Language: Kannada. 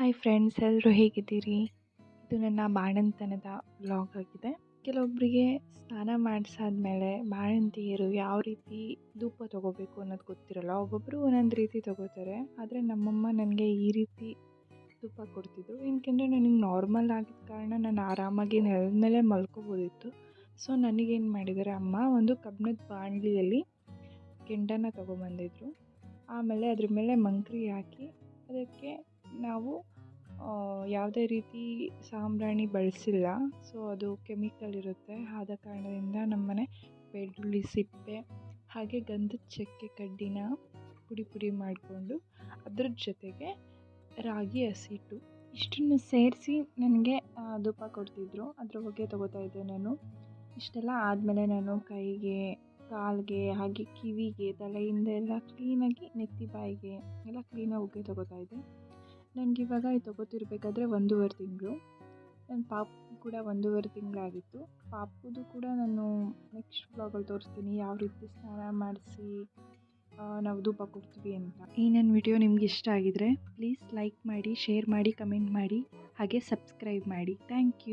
ಹಾಯ್ ಫ್ರೆಂಡ್ಸ್, ಎಲ್ಲರೂ ಹೇಗಿದ್ದೀರಿ? ಇದು ನನ್ನ ಬಾಣಂತನದ ವ್ಲಾಗ್ ಆಗಿದೆ. ಕೆಲವೊಬ್ಬರಿಗೆ ಸ್ನಾನ ಮಾಡಿಸಾದ್ಮೇಲೆ ಬಾಣಂತಿಯರು ಯಾವ ರೀತಿ ಧೂಪ ತೊಗೋಬೇಕು ಅನ್ನೋದು ಗೊತ್ತಿರಲ್ಲ. ಒಬ್ಬೊಬ್ಬರು ಒಂದೊಂದು ರೀತಿ ತೊಗೋತಾರೆ. ಆದರೆ ನಮ್ಮಮ್ಮ ನನಗೆ ಈ ರೀತಿ ಧೂಪ ಕೊಡ್ತಿದ್ರು. ಏನಕ್ಕೆಂದರೆ ನನಗೆ ನಾರ್ಮಲ್ ಆಗಿದ್ದ ಕಾರಣ ನಾನು ಆರಾಮಾಗಿ ನೆಲದ ಮೇಲೆ ಮಲ್ಕೋಬೋದಿತ್ತು. ಸೊ ನನಗೇನು ಮಾಡಿದ್ದಾರೆ ಅಮ್ಮ, ಒಂದು ಕಬ್ಬಿಣದ ಬಾಣಲಿಯಲ್ಲಿ ಕೆಂಡನ ತೊಗೊಬಂದಿದ್ರು. ಆಮೇಲೆ ಅದ್ರ ಮೇಲೆ ಮಂಕ್ರಿ ಹಾಕಿ ಅದಕ್ಕೆ ನಾವು ಯಾವುದೇ ರೀತಿ ಸಾಂಬ್ರಾಣಿ ಬಳಸಿಲ್ಲ. ಸೊ ಅದು ಕೆಮಿಕಲ್ ಇರುತ್ತೆ. ಆದ ಕಾರಣದಿಂದ ನಮ್ಮನೆ ಬೆಳ್ಳುಳ್ಳಿ ಸಿಪ್ಪೆ ಹಾಗೆ ಗಂಧದ ಚಕ್ಕೆ ಕಡ್ಡಿನ ಪುಡಿ ಮಾಡಿಕೊಂಡು ಅದ್ರ ಜೊತೆಗೆ ರಾಗಿ ಹಸಿಟ್ಟು ಇಷ್ಟನ್ನು ಸೇರಿಸಿ ನನಗೆ ಧೂಪ ಕೊಡ್ತಿದ್ರು. ಅದ್ರ ಬಗ್ಗೆ ತೊಗೋತಾ ಇದ್ದೆ ನಾನು. ಇಷ್ಟೆಲ್ಲ ಆದಮೇಲೆ ನಾನು ಕೈಗೆ, ಕಾಲಿಗೆ, ಹಾಗೆ ಕಿವಿಗೆ, ತಲೆಯಿಂದ ಎಲ್ಲ ಕ್ಲೀನಾಗಿ, ನೆತ್ತಿ ಬಾಯಿಗೆ ಎಲ್ಲ ಕ್ಲೀನಾಗಿ ಉಗ್ಗೆ ತೊಗೋತಾ ಇದ್ದೆ. ನನಗಿವಾಗ ಇದು ತೊಗೋತಿರ್ಬೇಕಾದ್ರೆ 1.5 ತಿಂಗಳು. ನನ್ನ ಪಾಪು ಕೂಡ 1.5 ತಿಂಗಳಾಗಿತ್ತು. ಪಾಪುದು ಕೂಡ ನಾನು ನೆಕ್ಸ್ಟ್ ವ್ಲಾಗಲ್ಲಿ ತೋರಿಸ್ತೀನಿ, ಯಾವ ರೀತಿ ಸ್ನಾನ ಮಾಡಿಸಿ ನಾವು ಧೂಪ ಕೊಡ್ತೀವಿ ಅಂತ. ಈ ನನ್ನ ವಿಡಿಯೋ ನಿಮ್ಗೆ ಇಷ್ಟ ಆಗಿದರೆ ಪ್ಲೀಸ್ ಲೈಕ್ ಮಾಡಿ, ಶೇರ್ ಮಾಡಿ, ಕಮೆಂಟ್ ಮಾಡಿ, ಹಾಗೆ ಸಬ್ಸ್ಕ್ರೈಬ್ ಮಾಡಿ. Thank you.